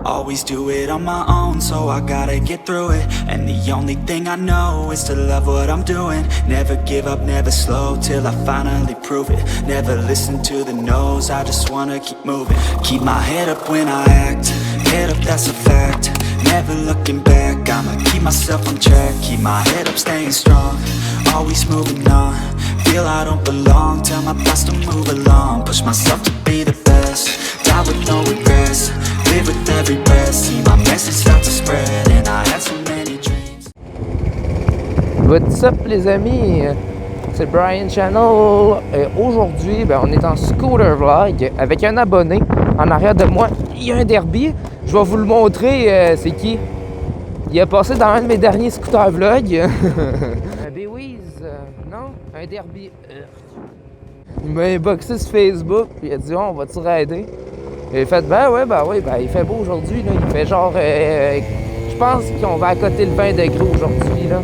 Always do it on my own, so I gotta get through it. And the only thing I know is to love what I'm doing. Never give up, never slow, till I finally prove it. Never listen to the no's, I just wanna keep moving. Keep my head up when I act, head up, that's a fact. Never looking back, I'ma keep myself on track. Keep my head up, staying strong, always moving on. Feel I don't belong, tell my past to move along. Push myself to be the best, die with no regrets. Live with every breath, see my message start to spread. And I had so many dreams. What's up les amis, c'est Brian Channel. Aujourd'hui, on est en scooter vlog avec un abonné. En arrière de moi, il y a un derby. Je vais vous le montrer, c'est qui. Il a passé dans un de mes derniers scooter vlogs. Un B-Wiz, non, un derby. Il m'a inboxé sur Facebook, puis il a dit on va-tu rider? J'ai fait ben ouais, il fait beau aujourd'hui, là. Il fait genre, je pense qu'on va accoter le 20 degrés aujourd'hui, là.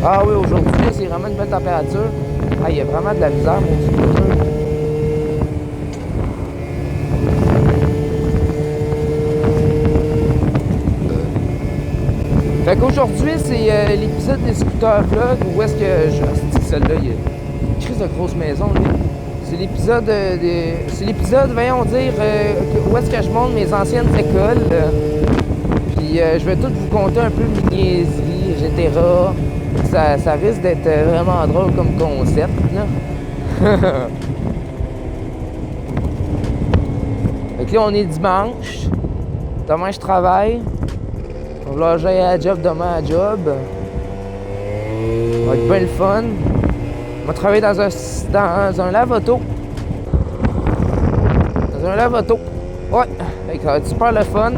Ah oui, aujourd'hui, c'est vraiment une belle température. Ah, il y a vraiment de la misère, mon scooter. Fait qu'aujourd'hui, c'est l'épisode des scooters vlog où est-ce que je... Celle-là, il y a une crise de grosse maison, là. C'est l'épisode, voyons dire, où est-ce que je monte mes anciennes écoles. Puis je vais tout vous conter un peu mes niaiseries, etc. Ça risque d'être vraiment drôle comme concept, là. Fait que là, on est dimanche. Demain, je travaille. Là, j'ai à la job, demain à la job. Ça va être bien le fun. On va travailler dans un lave-auto. Dans un lave-auto. Ouais. Fait que ça va être super le fun.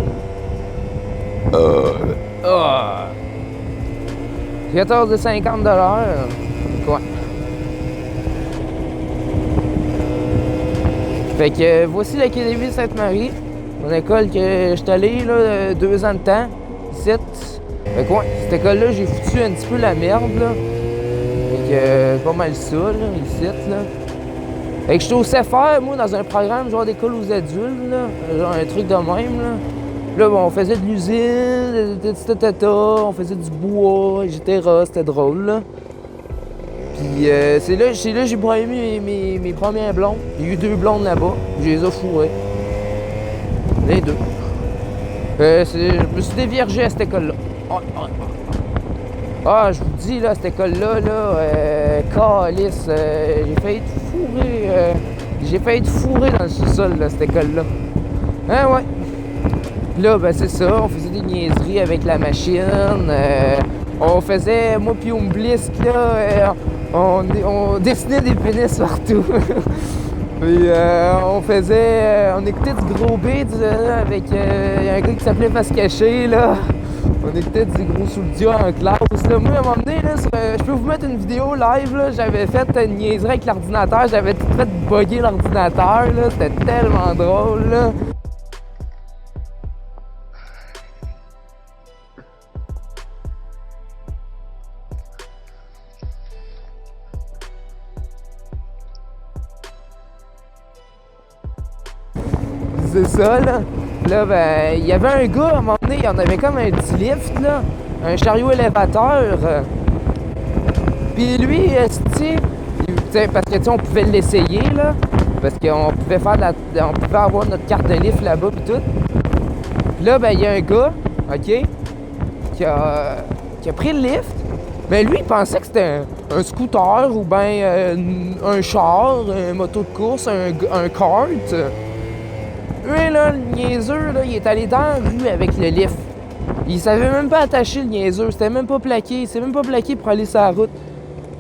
14,50 $. Ouais. Fait que voici l'Académie Sainte-Marie. Mon école que je suis allé, là, 2 ans de temps. Ici. Fait que ouais, cette école-là, j'ai foutu un petit peu la merde, là. Fait que c'est pas mal ça, là, ici, là. Fait que j'étais au CFR, moi, dans un programme genre d'école aux adultes, là. Genre un truc de même, là. Là, bon, on faisait de l'usine, on faisait du bois, etc. C'était drôle, là. Puis c'est là que j'ai broyé mes premières blondes. Il y a eu 2 blondes là-bas, je les ai fourrées. Les 2. Je me suis déviergé à cette école-là. Ah, je vous dis, là, cette école-là, calice, j'ai failli être fourré dans le sous-sol, là, cette école-là. Hein, ouais. Là, c'est ça, on faisait des niaiseries avec la machine. On faisait, moi pis Blisk, là, on dessinait des pénis partout. Puis on écoutait du gros beat avec un gars qui s'appelait Face Caché, là. On écoutait du gros Souldia en classe, là. Moi, à un moment donné, là, je peux vous mettre une vidéo live, là. J'avais fait une niaiserie avec l'ordinateur, j'avais tout fait bugger l'ordinateur, là. C'était tellement drôle, là. C'est ça, là. Là, il y avait un gars, à un moment donné, il y en avait comme un petit lift, là. Un chariot élévateur. Puis lui, parce que, on pouvait l'essayer, là. Parce qu'on pouvait on pouvait avoir notre carte de lift là-bas, pis tout. Puis là, il y a un gars, OK, qui a pris le lift. Mais lui, il pensait que c'était un scooter ou bien un char, une moto de course, un kart. Lui, là, le niaiseux, là, il est allé dans la rue avec le lift. Il savait même pas attacher le niaiseux, c'était même pas plaqué. Il s'est même pas plaqué pour aller sur la route.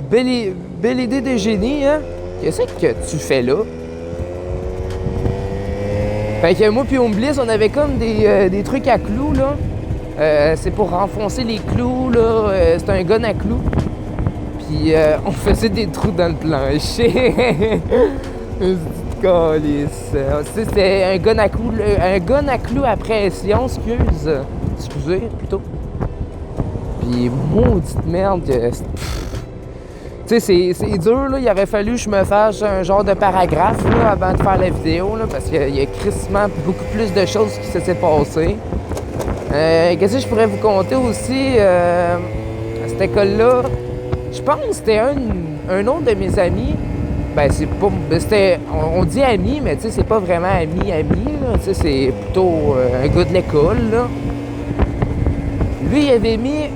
Belle idée de génie, hein? Qu'est-ce que tu fais là? Fait que moi pis Bliss, on avait comme des trucs à clous, là. C'est pour renfoncer les clous, là. C'est un gun à clous. Puis on faisait des trous dans le plancher. C'était un gun à clous à pression, excusez, plutôt. Puis maudite merde, Tu sais, c'est dur, là. Il aurait fallu que je me fasse un genre de paragraphe, là, avant de faire la vidéo, là, parce qu'il y a crissement beaucoup plus de choses qui se sont passées. Qu'est-ce que je pourrais vous conter aussi? À cette école-là, je pense que c'était un autre de mes amis. Ben, c'est pas... C'était... On dit ami, mais tu sais, c'est pas vraiment ami, là. Tu sais, c'est plutôt un gars de l'école, là. Lui, il avait mis...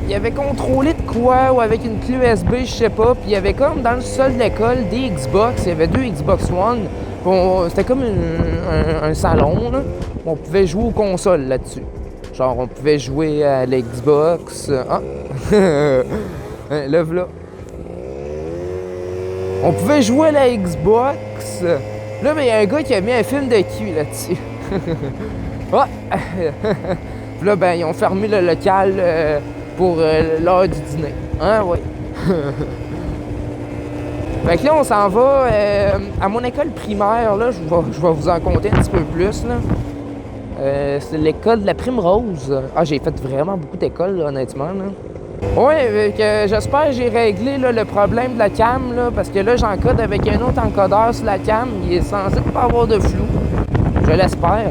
il avait contrôlé de quoi, ou avec une clé USB, je sais pas. Puis il y avait comme dans le sol de l'école des Xbox. Il y avait 2 Xbox One. C'était comme un salon, là. On pouvait jouer aux consoles là-dessus. Genre, on pouvait jouer à l'Xbox. Ah! Là, voilà. On pouvait jouer à la Xbox. Là, mais il y a un gars qui a mis un film de cul là-dessus. Ah! Puis là, ben, ils ont fermé le local pour l'heure du dîner. Hein, oui. Fait que là, on s'en va à mon école primaire, là. Je vais vous en conter un petit peu plus, là. C'est l'école de la Prime-Rose. Ah, j'ai fait vraiment beaucoup d'écoles, là, honnêtement, là. Ouais, j'espère que j'ai réglé là, le problème de la cam, là, parce que là, j'encode avec un autre encodeur sur la cam. Il est censé pas avoir de flou. Je l'espère.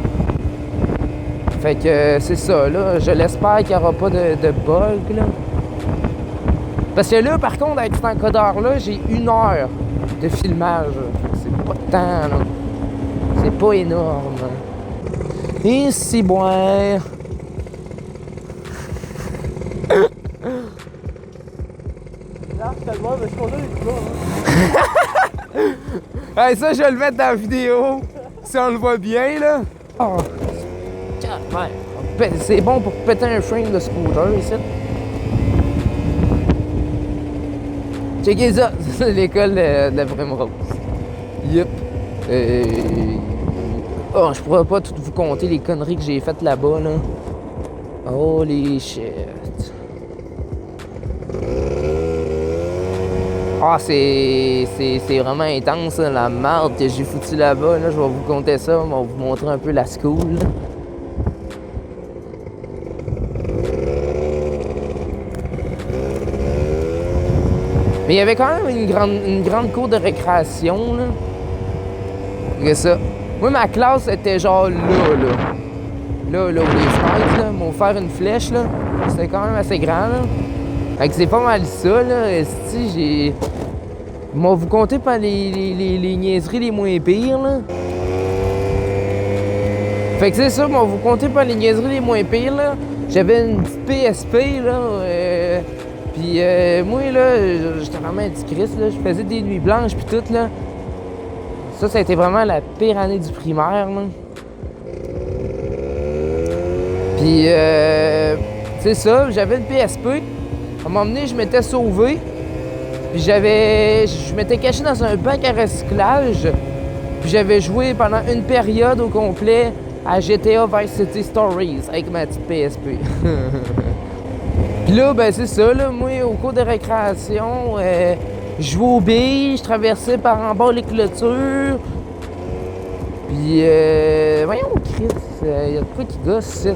Fait que c'est ça, là. Je l'espère qu'il n'y aura pas de bug, là. Parce que là, par contre, avec cet encodeur-là, j'ai 1 heure de filmage. C'est pas de temps, là. C'est pas énorme. Et si boire. Hey, ça, je vais le mettre dans la vidéo. Si on le voit bien, là. Oh. C'est bon pour péter un frame de scooter, ici. Checkez ça. C'est l'école de la Prime-Rose. Yep. Oh, je pourrais pas tout vous compter les conneries que j'ai faites là-bas, là. Holy shit. Ah, c'est vraiment intense, hein, la merde que j'ai foutu là-bas. Là. Je vais vous conter ça, on va vous montrer un peu la school. Là. Mais il y avait quand même une grande cour de récréation. Là. Regardez ça. Moi, ma classe était genre là où les fenêtres, là, m'ont offert une flèche, là. C'était quand même assez grand, là. Fait que c'est pas mal ça, là. Esti, j'ai... Moi, vous comptez par les niaiseries les moins pires, là. Fait que c'est ça, moi, vous comptez par les niaiseries les moins pires, là. J'avais une petite PSP, là. Puis moi, là, j'étais vraiment un petit Christ, là. Je faisais des nuits blanches, puis tout, là. Ça a été vraiment la pire année du primaire, là. Puis, c'est ça, j'avais une PSP. À un moment donné, je m'étais sauvé. Puis je m'étais caché dans un bac à recyclage. Puis j'avais joué pendant une période au complet à GTA Vice City Stories avec ma petite PSP. Puis là, ben c'est ça, là, moi, au cours de récréation, je jouais aux billes, je traversais par en bas les clôtures. Puis, voyons, Chris, il y a de quoi qui gosse ici, là.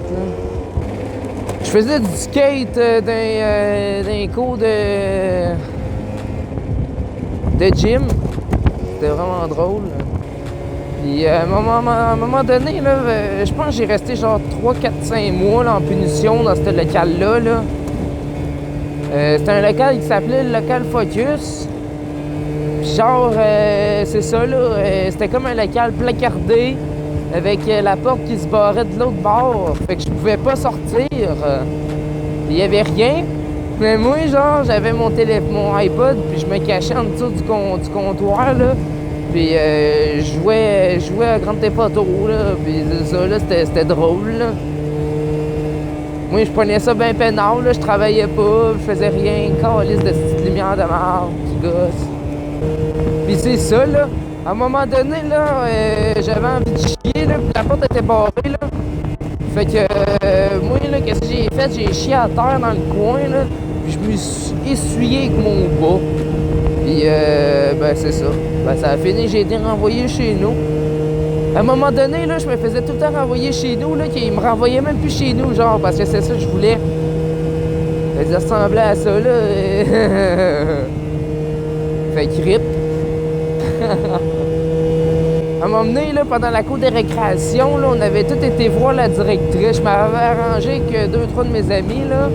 Je faisais du skate d'un cours de gym. C'était vraiment drôle. Puis à un moment donné, là, je pense que j'ai resté genre 3, 4, 5 mois là, en punition dans ce local-là. Là. C'était un local qui s'appelait le local Focus. Puis genre, c'est ça, là, c'était comme un local placardé avec la porte qui se barrait de l'autre bord. Fait que je pouvais pas sortir. Il y avait rien. Mais moi, genre, j'avais mon iPod, puis je me cachais en dessous du comptoir, là. Puis je jouais à Grand Theft Auto, là. Puis ça, là, c'était drôle, là. Moi, je prenais ça bien peinard, là. Je travaillais pas, je faisais rien. Calice de petite lumière de marde qui gosse. Puis c'est ça, là. À un moment donné, là, j'avais envie de chier, là, puis la porte était barrée, là. Fait que, moi, là, qu'est-ce que j'ai fait? J'ai chié à terre dans le coin, là, puis je me suis essuyé avec mon bas. Puis, ben, c'est ça. Ben, ça a fini, j'ai été renvoyé chez nous. À un moment donné, là, je me faisais tout le temps renvoyer chez nous, là, qu'ils me renvoyaient même plus chez nous, genre, parce que c'est ça que je voulais. Ça ressemblait à ça, là. Fait qu'il rip. À un moment donné, là, pendant la cour de récréation, là, on avait tous été voir la directrice. Je m'avais arrangé avec 2-3 de mes amis, là.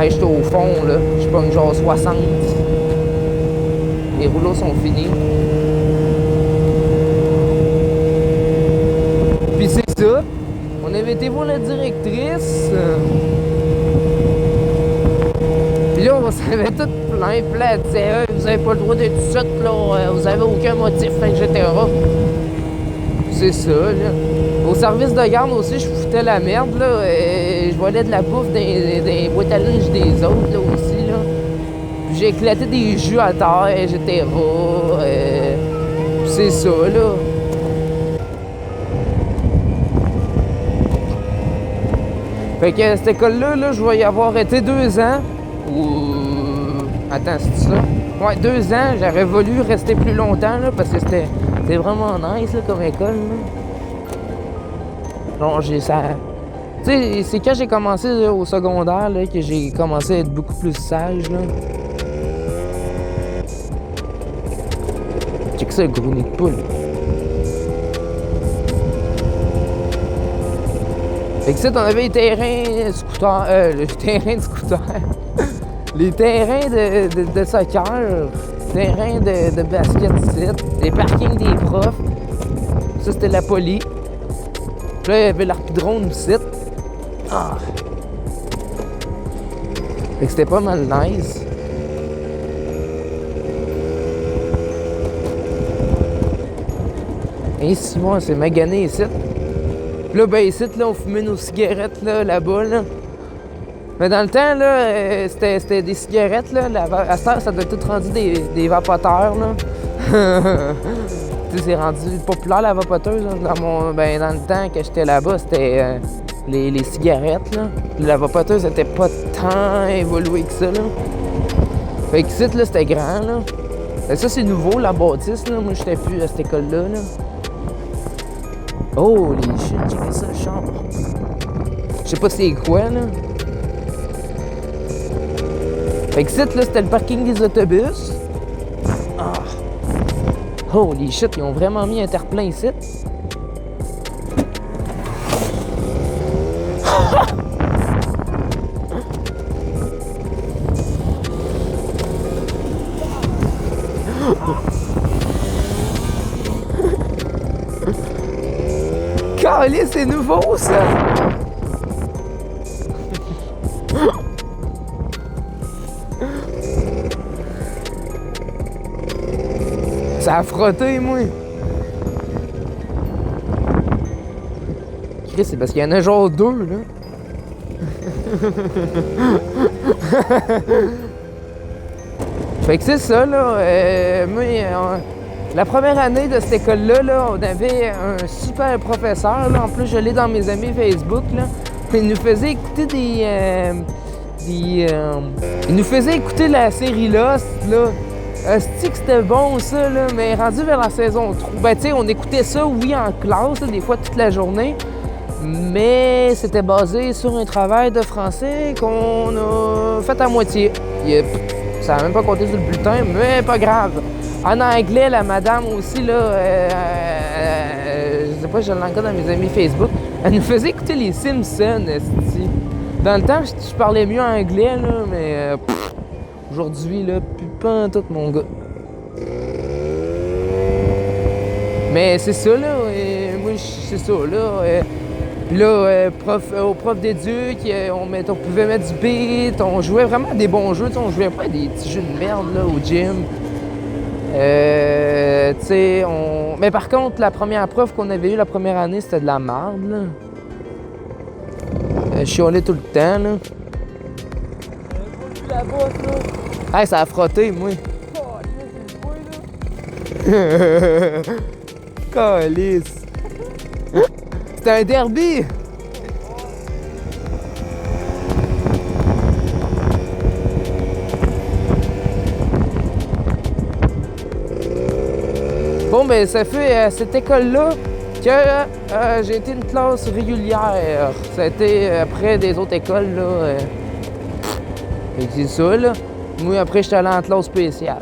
Hey, j'étais au fond, là. Je pogne genre 60. Les rouleaux sont finis. Puis c'est ça. On avait été voir la directrice. Puis là, on s'avait tout plein. Puis là, elle disait, hey, vous avez pas le droit d'être tout là. Vous avez aucun motif, etc. C'est ça, là. Au service de garde aussi, je foutais la merde, là. Et je volais de la bouffe des boîtes à linge des autres, là, aussi, là. Puis j'ai éclaté des jus à terre, etc. C'est ça, là. Fait que cette école-là, là, je vais y avoir été 2 ans. Ou... Attends, c'est ça? Ouais, 2 ans. J'aurais voulu rester plus longtemps, là, parce que c'était vraiment nice, là, comme école, là. Non, j'ai ça... Tu sais, c'est quand j'ai commencé là, au secondaire, là, que j'ai commencé à être beaucoup plus sage, là. Check ça, le gros nid de poule. Fait que ça, on avait les terrains scooter... le terrain de scooter. Les terrains de soccer. Terrains de basket ici. Les parkings des profs. Ça, c'était la poly. Puis là, il y avait l'arpidrome ici. Ah! Fait que c'était pas mal nice. Et Simon, c'est magané ici. Puis là, ben ici, là, on fumait nos cigarettes là-bas, là. Mais dans le temps, là, c'était des cigarettes, là. À cette heure, ça doit être tout rendu des vapoteurs, là. Tu sais, c'est rendu populaire, la vapoteuse. Là. Dans le temps que j'étais là-bas, c'était les cigarettes, là. La vapoteuse n'était pas tant évoluée que ça, là. Fait que ici, là, c'était grand, là. Et ça, c'est nouveau, la bâtisse, là. Moi, j'étais plus à cette école-là, là. Oh, les shit, checkez ça, le chambre. Je sais pas c'est quoi, là. Fait que ici, là, c'était le parking des autobus. Ah. Holy shit, ils ont vraiment mis un terre-plein ici. Calais, c'est nouveau, ça! Ça a frotté, moi! Chris, c'est parce qu'il y en a genre 2, là. Fait que c'est ça, là. Moi, la première année de cette école-là, là, on avait un super professeur, là. En plus, je l'ai dans mes amis Facebook, là. Il nous faisait écouter il nous faisait écouter la série Lost, là. C'est que c'était bon, ça, là. Mais rendu vers la saison 3... Ben, tu sais, on écoutait ça, oui, en classe, là, des fois toute la journée. Mais c'était basé sur un travail de français qu'on a fait à moitié. Ça n'a même pas compté sur le bulletin, mais pas grave. En anglais, la madame aussi, là, je sais pas, je l'ai encore dans mes amis Facebook, elle nous faisait écouter les Simpsons, esti. Dans le temps, je parlais mieux anglais, là, mais aujourd'hui, là, plus pas tout, mon gars. Mais c'est ça, là, moi, c'est ça, là. Puis là, au prof d'éduc, on pouvait mettre du beat, on jouait vraiment à des bons jeux, on jouait pas à des petits jeux de merde, là, au gym. Tu sais, Mais par contre, la première prof qu'on avait eue la première année, c'était de la merde, là. Je chialais tout le temps, là. Hey, ça a frotté, moi. Calice. C'était un derby. Bon, ben, ça fait à cette école-là que j'ai été une classe régulière. Ça a été après des autres écoles, là. Fait que c'est ça, là. Moi, après, j'étais allé en classe spéciale.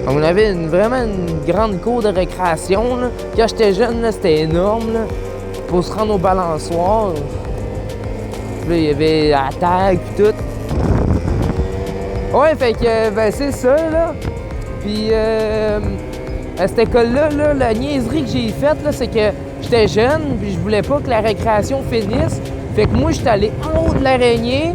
On avait vraiment une grande cour de récréation, là. Quand j'étais jeune, là, c'était énorme, là. Pour se rendre au balançoire. Puis là, il y avait la tag et tout. Ouais, fait que, ben, c'est ça, là. Puis, à cette école-là, là, la niaiserie que j'ai faite, là, c'est que j'étais jeune, puis je voulais pas que la récréation finisse. Fait que moi, j'étais allé en haut de l'araignée.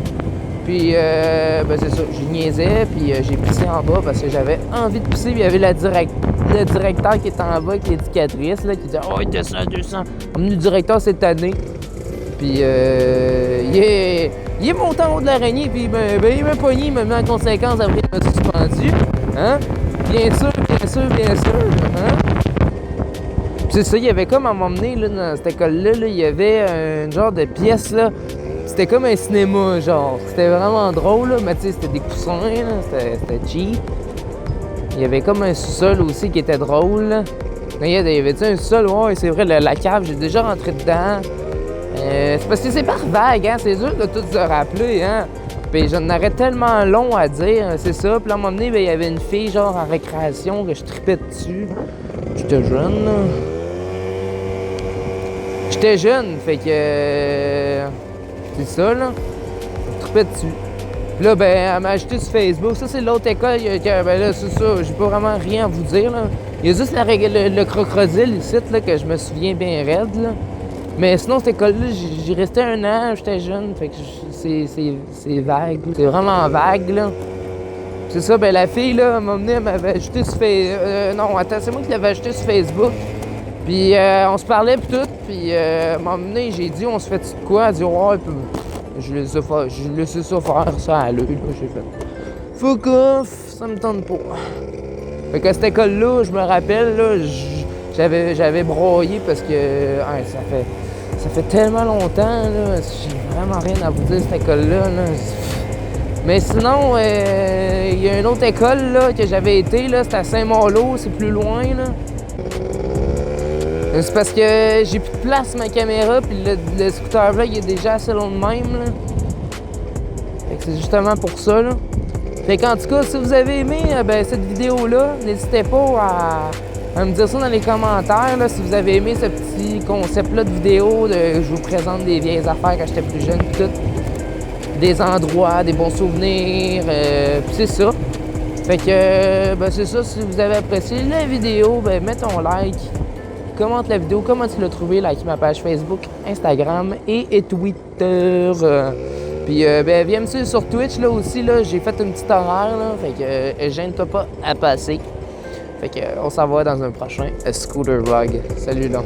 Puis, ben, c'est ça, je niaisais, puis j'ai pissé en bas parce que j'avais envie de pisser. Puis, il y avait le directeur qui était en bas avec l'éducatrice, là, qui disait « Oh, descends. » Le directeur cette année. Puis, il est monté en haut de l'araignée, puis il m'a pogné, il m'a mis en conséquence, après il m'a suspendu. Hein? Bien sûr. Hein? Puis c'est ça, il y avait comme à m'emmener, là, dans cette école-là, là, il y avait un genre de pièce, là. C'était comme un cinéma, genre. C'était vraiment drôle, là, mais tu sais, c'était des coussins, là, c'était cheap. Il y avait comme un sous-sol aussi qui était drôle, là. Il y avait un sous-sol, ouais, c'est vrai, la cave, j'ai déjà rentré dedans. C'est parce que c'est par vague, hein, c'est dur de tout se rappeler, hein. Puis j'en aurais tellement long à dire, c'est ça. Puis là, à un moment donné, ben, il y avait une fille, genre, en récréation, que je tripais dessus. J'étais jeune, là. J'étais jeune, fait que... c'est ça, là. Je tripais dessus. Puis là, ben, elle m'a ajouté sur Facebook. Ça, c'est l'autre école. Ben là, c'est ça, j'ai pas vraiment rien à vous dire, là. Il y a juste le crocodile ici, là, que je me souviens bien raide, là. Mais sinon, cette école-là, j'y restais 1 an, j'étais jeune, fait que c'est vague. C'est vraiment vague, là. C'est ça, ben la fille, là, elle m'a emmené, elle m'avait ajouté sur Facebook. Non, attends, c'est moi qui l'avais ajouté sur Facebook. Puis on se parlait pis tout, puis elle m'a emmené, j'ai dit, on se fait de quoi? Elle dit, ouais, puis je laissais ça faire, ça à l'œil, là, j'ai fait. Fuck off, ça me tente pas. Fait qu'à cette école-là, je me rappelle, là, j'avais broyé parce que ça fait tellement longtemps, là, j'ai vraiment rien à vous dire cette école-là. Là. Mais sinon, il y a une autre école là, que j'avais été, là, c'était à Saint-Malo, c'est plus loin. Là. C'est parce que j'ai plus de place ma caméra, puis le scooter là, il est déjà assez long de même. Là. Fait que c'est justement pour ça. Là. Fait qu'en tout cas, si vous avez aimé cette vidéo-là, n'hésitez pas à me dire ça dans les commentaires. Là, si vous avez aimé ce petit concept-là de vidéo, je vous présente des vieilles affaires quand j'étais plus jeune, pis tout. Des endroits, des bons souvenirs, pis c'est ça. Fait que, c'est ça, si vous avez apprécié la vidéo, mets ton like, commente la vidéo, comment tu l'as trouvé, like ma page Facebook, Instagram et Twitter. Puis, viens me suivre sur Twitch, là, aussi, là, j'ai fait une petite horaire, là, fait que, gêne-toi pas à passer. Fait que, on s'en va dans un prochain Scooter Vlog. Salut, là.